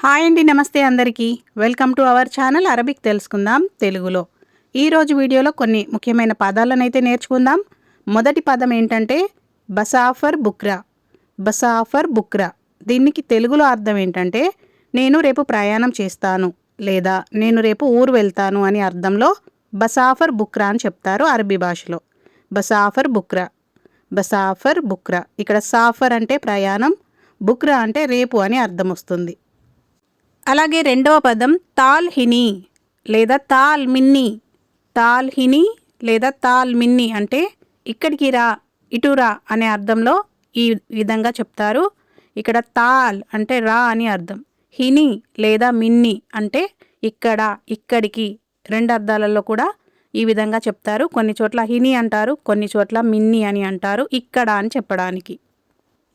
Hi అండి, నమస్తే అందరికీ. Welcome to our channel Arabic తెలుసుకుందాం తెలుగులో. ఈరోజు వీడియోలో కొన్ని ముఖ్యమైన పదాలను అయితే నేర్చుకుందాం. మొదటి పదం ఏంటంటే బసాఫర్ బుక్రా. బసాఫర్ బుక్రా దీనికి తెలుగులో అర్థం ఏంటంటే నేను రేపు ప్రయాణం చేస్తాను లేదా నేను రేపు ఊరు వెళ్తాను అని అర్థంలో బసాఫర్ బుక్రా అని చెప్తారు అరబీ భాషలో. బసాఫర్ బుక్రా, బసాఫర్ బుక్రా. ఇక్కడ సాఫర్ అంటే ప్రయాణం, బుక్రా అంటే రేపు అని అర్థం వస్తుంది. అలాగే రెండవ పదం తాల్హిని లేదా తాల్ మిన్ని. తాల్హిని లేదా తాల్ మిన్ని అంటే ఇక్కడికి రా, ఇటురా అనే అర్థంలో ఈ విధంగా చెప్తారు. ఇక్కడ తాల్ అంటే రా అని అర్థం. హిని లేదా మిన్ని అంటే ఇక్కడ, ఇక్కడికి. రెండు అర్థాలలో కూడా ఈ విధంగా చెప్తారు. కొన్ని చోట్ల హిని అంటారు, కొన్ని చోట్ల మిన్ని అని అంటారు, ఇక్కడ అని చెప్పడానికి.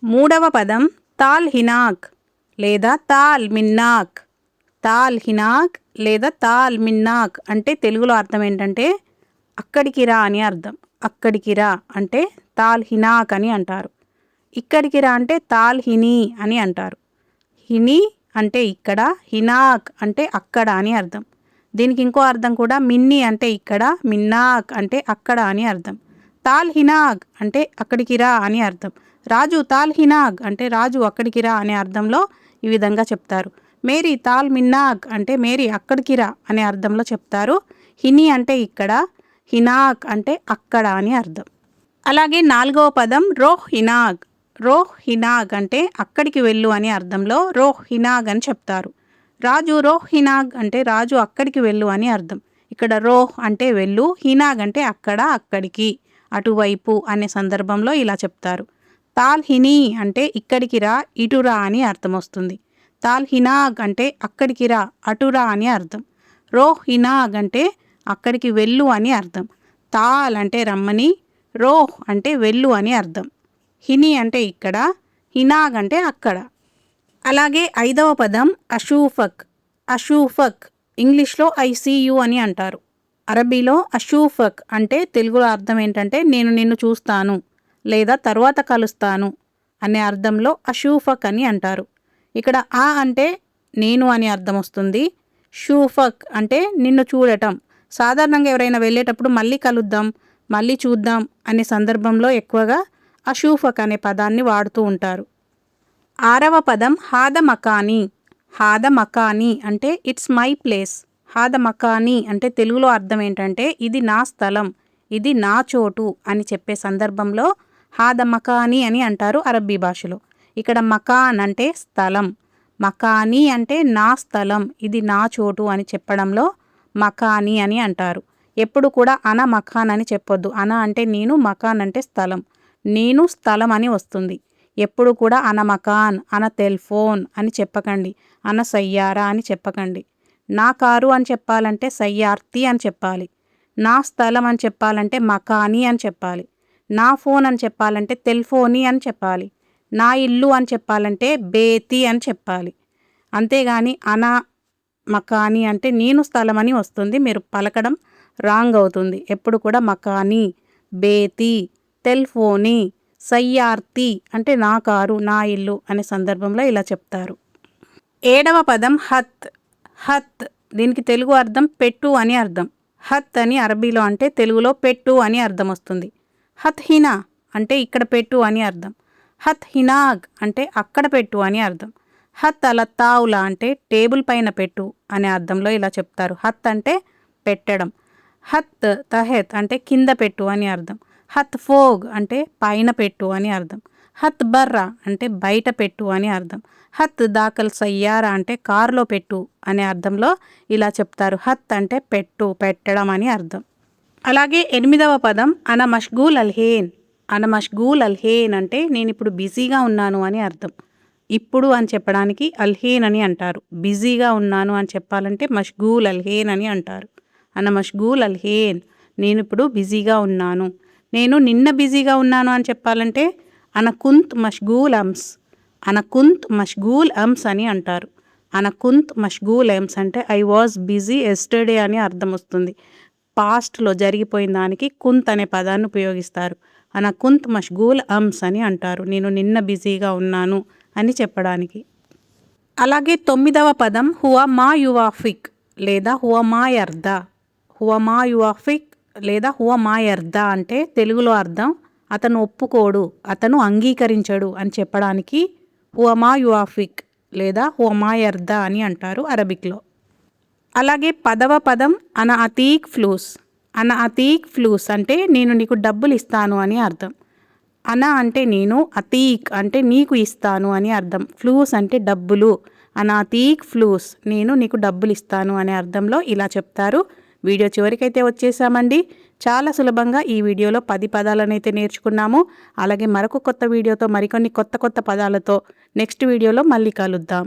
మూడవ పదం తాల్ హినాక్ లేదా తాల్ మిన్నాక్. తాల్ హినాక్ లేదా తాల్ మిన్నాక్ అంటే తెలుగులో అర్థం ఏంటంటే అక్కడికి రా అని అర్థం. అక్కడికి రా అంటే తాల్ హినాక్ అని అంటారు. ఇక్కడికి రా అంటే తాల్ హిని అని అంటారు. హిని అంటే ఇక్కడ, హినాక్ అంటే అక్కడ అని అర్థం. దీనికి ఇంకో అర్థం కూడా మిన్ని అంటే ఇక్కడ, మిన్నాక్ అంటే అక్కడ అని అర్థం. తాల్ హినాక్ అంటే అక్కడికి రా అని అర్థం. రాజు తాల్ హినాగ్ అంటే రాజు అక్కడికి రా అనే అర్థంలో ఈ విధంగా చెప్తారు. మేరీ తాల్ మిన్నాగ్ అంటే మేరీ అక్కడికి రా అనే అర్థంలో చెప్తారు. హిని అంటే ఇక్కడ, హినాగ్ అంటే అక్కడ అని అర్థం. అలాగే నాలుగవ పదం రోహ్ హినాగ్. రోహ్ హినాగ్ అంటే అక్కడికి వెళ్ళు అనే అర్థంలో రోహ్ హినాగ్ అని చెప్తారు. రాజు రోహ్ హినాగ్ అంటే రాజు అక్కడికి వెళ్ళు అని అర్థం. ఇక్కడ రోహ్ అంటే వెళ్ళు, హినాగ్ అంటే అక్కడ, అక్కడికి, అటువైపు అనే సందర్భంలో ఇలా చెప్తారు. తాల్ హిని అంటే ఇక్కడికి రా, ఇటురా అని అర్థం వస్తుంది. తాల్ హినాగ్ అంటే అక్కడికి రా, అటురా అని అర్థం. రోహ్ హినాగ్ అంటే అక్కడికి వెళ్ళు అని అర్థం. తాల్ అంటే రమ్మని, రోహ్ అంటే వెళ్ళు అని అర్థం. హిని అంటే ఇక్కడ, హినాగ్ అంటే అక్కడ. అలాగే ఐదవ పదం అషూఫక్. అషూఫక్ ఇంగ్లీష్లో ఐసీయు అని అంటారు. అరబీలో అషూఫక్ అంటే తెలుగులో అర్థం ఏంటంటే నేను నిన్ను చూస్తాను లేదా తరువాత కలుస్తాను అనే అర్థంలో అషూఫక్ అని అంటారు. ఇక్కడ ఆ అంటే నేను అని అర్థం వస్తుంది. షూఫక్ అంటే నిన్ను చూడటం. సాధారణంగా ఎవరైనా వెళ్ళేటప్పుడు మళ్ళీ కలుద్దాం, మళ్ళీ చూద్దాం అనే సందర్భంలో ఎక్కువగా అషూఫక్ అనే పదాన్ని వాడుతూ ఉంటారు. ఆరవ పదం హాద మకానీ. హాద మకానీ అంటే ఇట్స్ మై ప్లేస్. హాద మకానీ అంటే తెలుగులో అర్థం ఏంటంటే ఇది నా స్థలం, ఇది నా చోటు అని చెప్పే సందర్భంలో హాద మకానీ అని అంటారు అరబ్బీ భాషలో. ఇక్కడ మకాన్ అంటే స్థలం, మకానీ అంటే నా స్థలం, ఇది నా చోటు అని చెప్పడంలో మకానీ అని అంటారు. ఎప్పుడు కూడా అన మకాన్ అని చెప్పొద్దు. అన అంటే నేను, మకాన్ అంటే స్థలం. నేను స్థలం అని వస్తుంది. ఎప్పుడు కూడా అన మకాన్, అన టెలిఫోన్ అని చెప్పకండి, అన సయ్యారా అని చెప్పకండి. నా కారు అని చెప్పాలంటే సయ్యార్తి అని చెప్పాలి. నా స్థలం అని చెప్పాలంటే మకానీ అని చెప్పాలి. నా ఫోన్ అని చెప్పాలంటే టెలిఫోనీ అని చెప్పాలి. నా ఇల్లు అని చెప్పాలంటే బేతి అని చెప్పాలి. అంతేగాని అన మకానీ అంటే నేను స్థలం అని వస్తుంది. మీరు పలకడం రాంగ్ అవుతుంది. ఎప్పుడు కూడా మకానీ, బేతి, టెలిఫోనీ, సయ్యార్తి అంటే నా కారు, నా ఇల్లు అనే సందర్భంలో ఇలా చెప్తారు. ఏడవ పదం హత్. హత్ దీనికి తెలుగు అర్థం పెట్టు అని అర్థం. హత్ అని అరబీలో అంటే తెలుగులో పెట్టు అని అర్థం వస్తుంది. హత్ హినా అంటే ఇక్కడ పెట్టు అని అర్థం. హత్ హినాగ్ అంటే అక్కడ పెట్టు అని అర్థం. హత్ అల తావులా అంటే టేబుల్ పైన పెట్టు అనే అర్థంలో ఇలా చెప్తారు. హత్ అంటే పెట్టడం. హత్ తహెత్ అంటే కింద పెట్టు అని అర్థం. హత్ ఫోగ్ అంటే పైన పెట్టు అని అర్థం. హత్ బర్రా అంటే బయట పెట్టు అని అర్థం. హత్ దాఖల్ సయ్యారా అంటే కారులో పెట్టు అనే అర్థంలో ఇలా చెప్తారు. హత్ అంటే పెట్టు, పెట్టడం అని అర్థం. అలాగే ఎనిమిదవ పదం అన మష్గూల్ అల్హేన్. అన మష్గూల్ అల్హేన్ అంటే నేను ఇప్పుడు బిజీగా ఉన్నాను అని అర్థం. ఇప్పుడు అని చెప్పడానికి అల్హేన్ అని అంటారు. బిజీగా ఉన్నాను అని చెప్పాలంటే మష్గూల్ అల్హేన్ అని అంటారు. అన మష్గూల్ అల్హేన్ నేను ఇప్పుడు బిజీగా ఉన్నాను. నేను నిన్న బిజీగా ఉన్నాను అని చెప్పాలంటే అన కుంత్ మష్గూల్ అమ్స్. అన కుంత్ మష్గూల్ అమ్స్ అని అంటారు. అన కుంత్ మష్గూల్ అమ్స్ అంటే ఐ వాజ్ బిజీ ఎస్టర్డే అని అర్థం వస్తుంది. పాస్ట్లో జరిగిపోయిన దానికి కుంత్ అనే పదాన్ని ఉపయోగిస్తారు. అన కుంత్ మష్గూల్ అమ్స్ అని అంటారు. నేను నిన్న బిజీగా ఉన్నాను అని చెప్పడానికి. అలాగే 9వ పదం హువ మా యువాఫిక్ లేదా హువ మా యర్దా. హువ మా యువాఫిక్ లేదా హువ మా యర్దా అంటే తెలుగులో అర్థం అతను ఒప్పుకోడు, అతను అంగీకరించడు అని చెప్పడానికి హువ మా యువాఫిక్ లేదా హువ మా యర్దా అని అంటారు అరబిక్లో. అలాగే 10వ పదం అన అతీక్ ఫ్లూస్. అన అతీక్ ఫ్లూస్ అంటే నేను నీకు డబ్బులు ఇస్తాను అని అర్థం. అన అంటే నేను, అతీక్ అంటే నీకు ఇస్తాను అని అర్థం. ఫ్లూస్ అంటే డబ్బులు. అనాతీక్ ఫ్లూస్ నేను నీకు డబ్బులు ఇస్తాను అనే అర్థంలో ఇలా చెప్తారు. వీడియో చివరికైతే వచ్చేసామండి. చాలా సులభంగా ఈ వీడియోలో 10 పదాలనైతే నేర్చుకున్నాము. అలాగే మరొక కొత్త వీడియోతో మరికొన్ని కొత్త పదాలతో నెక్స్ట్ వీడియోలో మళ్ళీ కలుద్దాం.